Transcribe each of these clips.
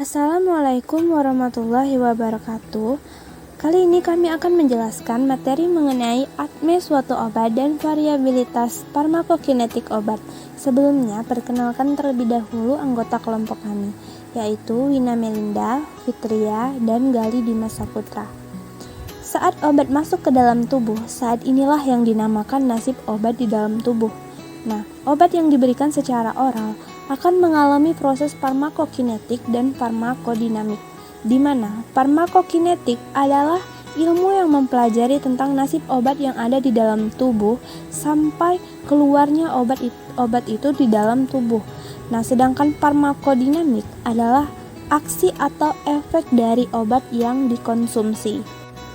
Assalamualaikum warahmatullahi wabarakatuh. Kali ini kami akan menjelaskan materi mengenai ADME suatu obat dan variabilitas farmakokinetik obat. Sebelumnya, perkenalkan terlebih dahulu anggota kelompok kami, yaitu Wina Melinda, Fitria, dan Gali Dimas Saputra. Saat obat masuk ke dalam tubuh, saat inilah yang dinamakan nasib obat di dalam tubuh. Nah, obat yang diberikan secara oral akan mengalami proses farmakokinetik dan farmakodinamik, di mana farmakokinetik adalah ilmu yang mempelajari tentang nasib obat yang ada di dalam tubuh sampai keluarnya obat itu di dalam tubuh. Nah, sedangkan farmakodinamik adalah aksi atau efek dari obat yang dikonsumsi.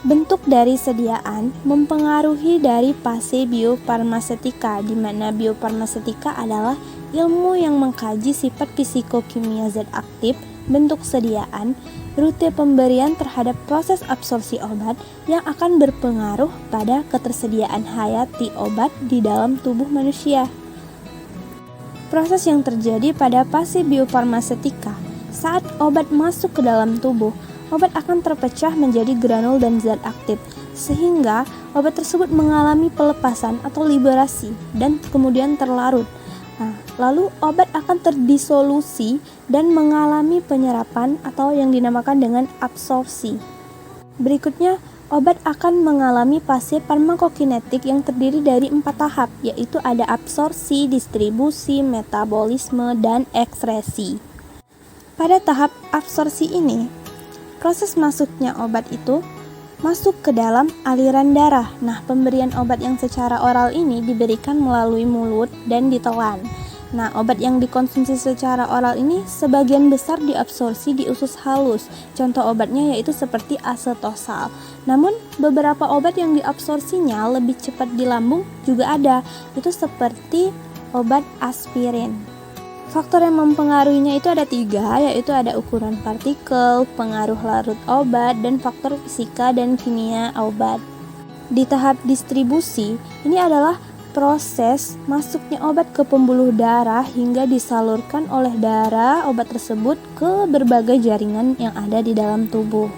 Bentuk dari sediaan mempengaruhi dari fase biofarmasetika, di mana biofarmasetika adalah ilmu yang mengkaji sifat fisikokimia zat aktif, bentuk sediaan, rute pemberian terhadap proses absorpsi obat yang akan berpengaruh pada ketersediaan hayati obat di dalam tubuh manusia. Proses yang terjadi pada fase biofarmasetika saat obat masuk ke dalam tubuh, obat akan terpecah menjadi granul dan zat aktif, sehingga obat tersebut mengalami pelepasan atau liberasi dan kemudian terlarut. Nah, lalu obat akan terdisolusi dan mengalami penyerapan atau yang dinamakan dengan absorpsi. Berikutnya, obat akan mengalami fase farmakokinetik yang terdiri dari 4 tahap, yaitu ada absorpsi, distribusi, metabolisme, dan ekskresi. Pada tahap absorpsi ini, proses masuknya obat itu masuk ke dalam aliran darah. Nah, pemberian obat yang secara oral ini diberikan melalui mulut dan ditelan. Nah, obat yang dikonsumsi secara oral ini sebagian besar diabsorpsi di usus halus. Contoh obatnya yaitu seperti asetosal. Namun, beberapa obat yang diabsorpsinya lebih cepat di lambung juga ada. Itu seperti obat aspirin. Faktor yang mempengaruhinya itu ada 3, yaitu ada ukuran partikel, pengaruh larut obat, dan faktor fisika dan kimia obat. Di tahap distribusi, ini adalah proses masuknya obat ke pembuluh darah hingga disalurkan oleh darah obat tersebut ke berbagai jaringan yang ada di dalam tubuh.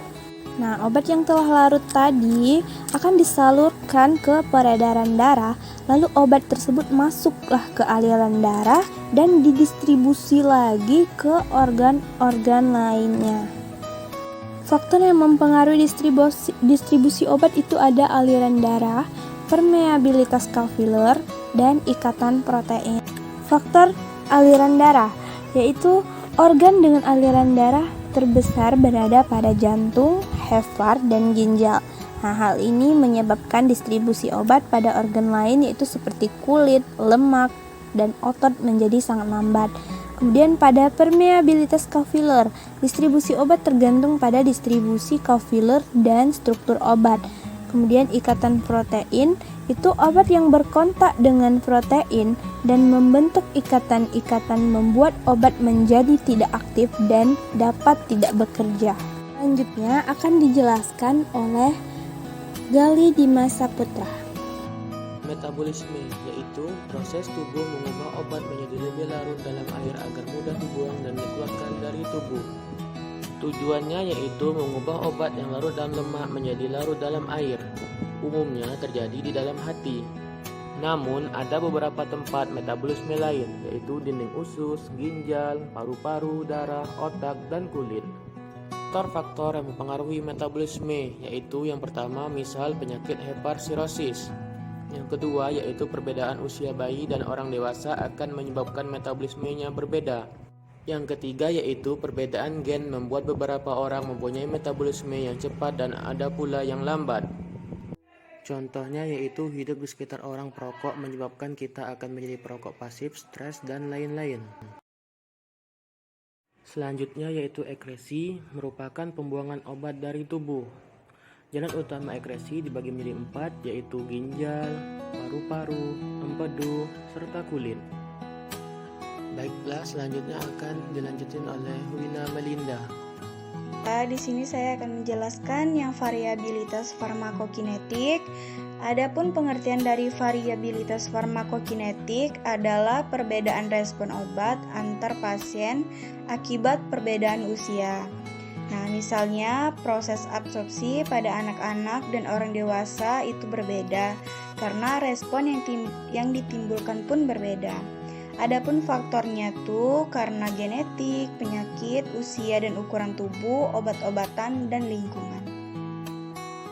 Nah, obat yang telah larut tadi akan disalurkan ke peredaran darah, lalu obat tersebut masuklah ke aliran darah dan didistribusi lagi ke organ-organ lainnya. Faktor yang mempengaruhi distribusi obat itu ada aliran darah, permeabilitas kapiler, dan ikatan protein. Faktor aliran darah yaitu organ dengan aliran darah terbesar berada pada jantung, hepat, dan ginjal. Nah, hal ini menyebabkan distribusi obat pada organ lain yaitu seperti kulit, lemak, dan otot menjadi sangat lambat. Kemudian pada permeabilitas kapiler, distribusi obat tergantung pada distribusi kapiler dan struktur obat. Kemudian ikatan protein, itu obat yang berkontak dengan protein dan membentuk ikatan-ikatan membuat obat menjadi tidak aktif dan dapat tidak bekerja. Selanjutnya akan dijelaskan oleh Gali Dimas Saputra. Metabolisme yaitu proses tubuh mengubah obat menjadi lebih larut dalam air agar mudah dibuang dan dikeluarkan dari tubuh. Tujuannya yaitu mengubah obat yang larut dalam lemak menjadi larut dalam air. Umumnya terjadi di dalam hati. Namun ada beberapa tempat metabolisme lain, yaitu dinding usus, ginjal, paru-paru, darah, otak, dan kulit. Faktor-faktor yang mempengaruhi metabolisme yaitu yang pertama misal penyakit hipersirosis. Yang kedua yaitu perbedaan usia bayi dan orang dewasa akan menyebabkan metabolismenya berbeda. Yang ketiga yaitu perbedaan gen membuat beberapa orang mempunyai metabolisme yang cepat dan ada pula yang lambat. Contohnya yaitu hidup di sekitar orang perokok menyebabkan kita akan menjadi perokok pasif, stres, dan lain-lain. Selanjutnya yaitu ekskresi merupakan pembuangan obat dari tubuh. Jalan utama ekskresi dibagi menjadi 4 yaitu ginjal, paru-paru, empedu, serta kulit. Baiklah, selanjutnya akan dilanjutin oleh Wina Melinda. ya, di sini saya akan menjelaskan yang variabilitas farmakokinetik. Adapun pengertian dari variabilitas farmakokinetik adalah perbedaan respon obat antar pasien akibat perbedaan usia. Nah, misalnya proses absorpsi pada anak-anak dan orang dewasa itu berbeda karena respon yang ditimbulkan pun berbeda. Adapun faktornya tuh karena genetik, penyakit, usia dan ukuran tubuh, obat-obatan dan lingkungan.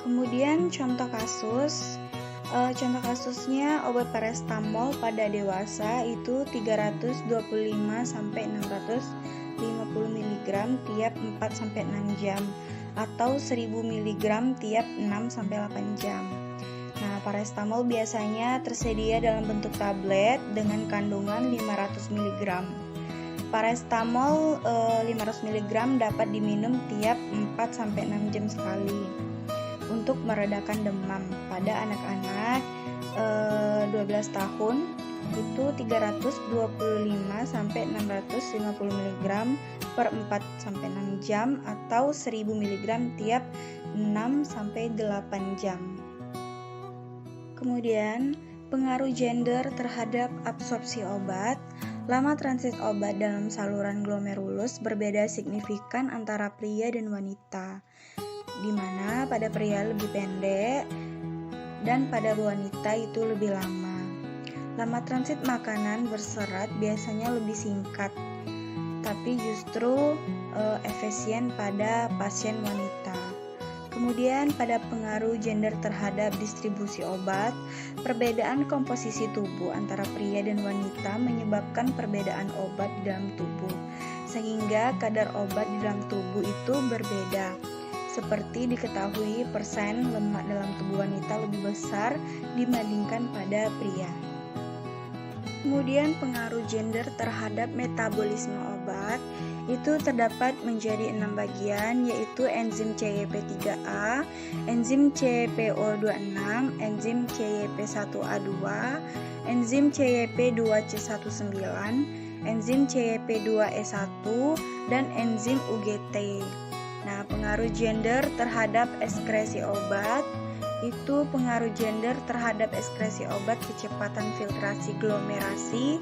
Kemudian contoh kasusnya obat paracetamol pada dewasa itu 325 sampai 650 mg tiap 4 sampai 6 jam atau 1000 mg tiap 6 sampai 8 jam. Nah, paracetamol biasanya tersedia dalam bentuk tablet dengan kandungan 500 mg. Paracetamol 500 mg dapat diminum tiap 4 sampai 6 jam sekali untuk meredakan demam. Pada anak-anak 12 tahun itu 325 sampai 650 mg per 4 sampai 6 jam atau 1000 mg tiap 6 sampai 8 jam. Kemudian, pengaruh gender terhadap absorpsi obat. Lama transit obat dalam saluran glomerulus berbeda signifikan antara pria dan wanita, di mana pada pria lebih pendek dan pada wanita itu lebih lama. Lama transit makanan berserat biasanya lebih singkat, tapi justru efisien pada pasien wanita. Kemudian pada pengaruh gender terhadap distribusi obat, perbedaan komposisi tubuh antara pria dan wanita menyebabkan perbedaan obat di dalam tubuh, sehingga kadar obat di dalam tubuh itu berbeda. Seperti diketahui, persen lemak dalam tubuh wanita lebih besar dibandingkan pada pria. Kemudian pengaruh gender terhadap metabolisme obat itu terdapat menjadi 6 bagian, yaitu enzim CYP3A, enzim CYPO26, enzim CYP1A2, enzim CYP2C19, enzim CYP2E1, dan enzim UGT. Nah, pengaruh gender terhadap ekskresi obat itu pengaruh gender terhadap ekskresi obat kecepatan filtrasi glomerasi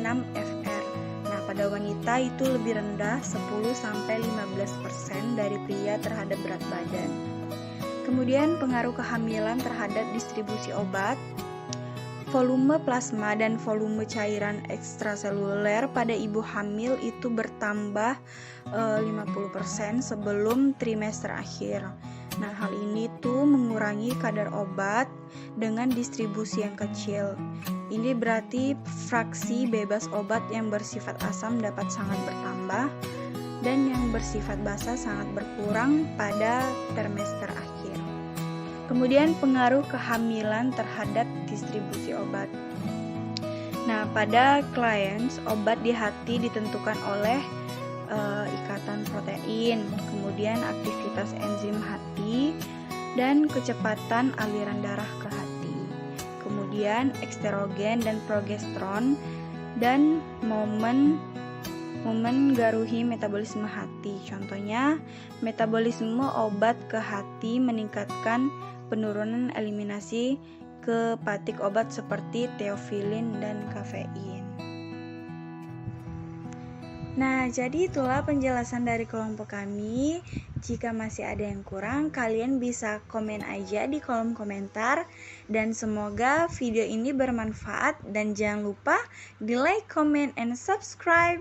6 fr. Nah, pada wanita itu lebih rendah 10-15% dari pria terhadap berat badan. Kemudian pengaruh kehamilan terhadap distribusi obat. Volume plasma dan volume cairan ekstraseluler pada ibu hamil itu bertambah 50% sebelum trimester akhir. Nah, hal ini tuh mengurangi kadar obat dengan distribusi yang kecil. Ini berarti fraksi bebas obat yang bersifat asam dapat sangat bertambah dan yang bersifat basa sangat berkurang pada trimester akhir. Kemudian pengaruh kehamilan terhadap distribusi obat. Nah, pada clients, obat di hati ditentukan oleh ikatan protein, kemudian aktivitas enzim hati, dan kecepatan aliran darah ke hati. Kemudian esterogen dan progesteron dan momen garuhi metabolisme hati. Contohnya, metabolisme obat ke hati meningkatkan penurunan eliminasi kepatik obat seperti teofilin dan kafein. Nah, jadi itulah penjelasan dari kelompok kami. Jika masih ada yang kurang, kalian bisa komen aja di kolom komentar. Dan semoga video ini bermanfaat. Dan jangan lupa di like, comment, and subscribe.